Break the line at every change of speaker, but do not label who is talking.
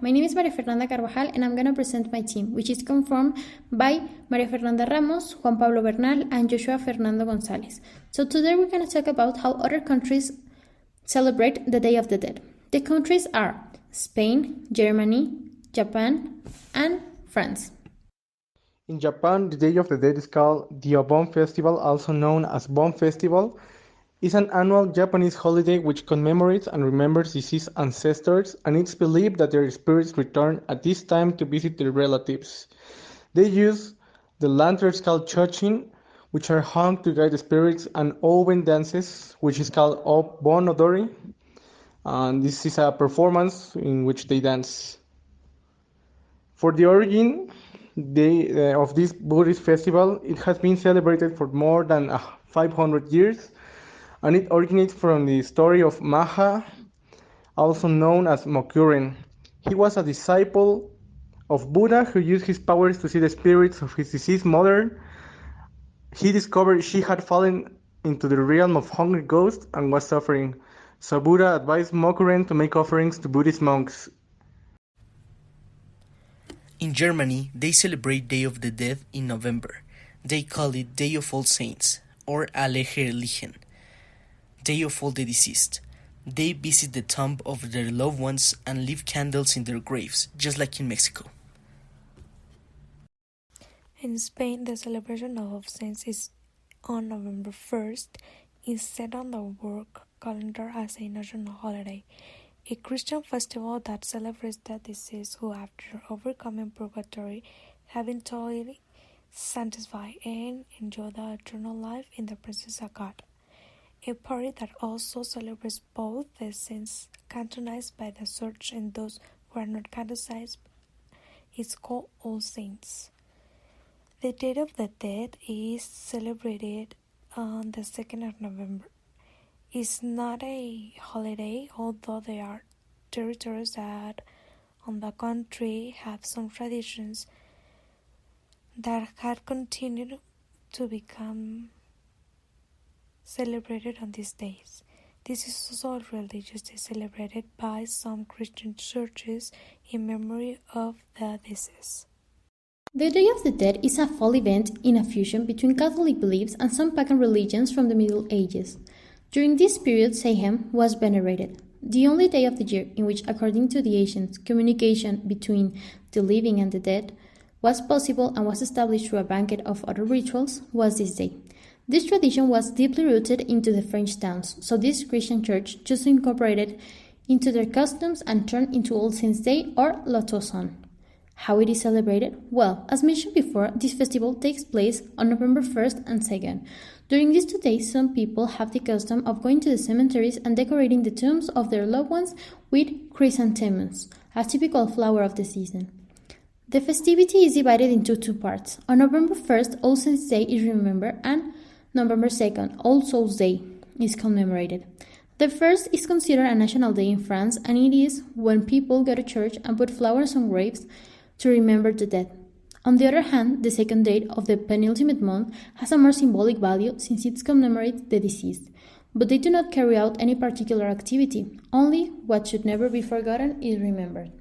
My name is Maria Fernanda Carvajal and I'm going to present my team, which is conformed by Maria Fernanda Ramos, Juan Pablo Bernal, and Joshua Fernando Gonzalez. So today we're going to talk about how other countries celebrate the Day of the Dead. The countries are Spain, Germany, Japan, and France.
In Japan, the Day of the Dead is called the Obon Festival, also known as Bon Festival. It's an annual Japanese holiday which commemorates and remembers deceased ancestors, and it's believed that their spirits return at this time to visit their relatives. They use the lanterns called chochin, which are hung to guide the spirits, and owen dances, which is called Bon Odori. And this is a performance in which they dance. For the origin of this Buddhist festival, it has been celebrated for more than 500 years. And it originates from the story of Maha, also known as Mokuren. He was a disciple of Buddha who used his powers to see the spirits of his deceased mother. He discovered she had fallen into the realm of hungry ghosts and was suffering. So Buddha advised Mokuren to make offerings to Buddhist monks.
In Germany, they celebrate Day of the Dead in November. They call it Day of All Saints, or Allerheiligen, Day of All the Deceased. They visit the tomb of their loved ones and leave candles in their graves, just like in Mexico.
In Spain, the celebration of All Saints is on November 1st, is set on the work calendar as a national holiday, a Christian festival that celebrates the deceased who, after overcoming purgatory, have been totally satisfied and enjoy the eternal life in the presence of God. A party that also celebrates both the saints canonized by the Church and those who are not canonized is called All Saints. The Day of the Dead is celebrated on the 2nd of November. It's not a holiday, although there are territories that on the country have some traditions that have continued to become celebrated on these days. This is also a religious day celebrated by some Christian churches in memory of the deceased.
The Day of the Dead is a fall event in a fusion between Catholic beliefs and some pagan religions from the Middle Ages. During this period, Samhain was venerated, the only day of the year in which, according to the ancients, communication between the living and the dead was possible and was established through a banquet of other rituals, was this day. This tradition was deeply rooted into the French towns, so this Christian church just incorporated into their customs and turned into All Saints' Day or La Toussaint. How it is celebrated? Well, as mentioned before, this festival takes place on November 1st and 2nd. During these 2 days, some people have the custom of going to the cemeteries and decorating the tombs of their loved ones with chrysanthemums, a typical flower of the season. The festivity is divided into 2 parts. On November 1st, All Saints' Day is remembered, and November 2nd, All Souls' Day is commemorated. The first is considered a national day in France, and it is when people go to church and put flowers on graves to remember the dead. On the other hand, the second date of the penultimate month has a more symbolic value since it commemorates the deceased, but they do not carry out any particular activity. Only what should never be forgotten is remembered.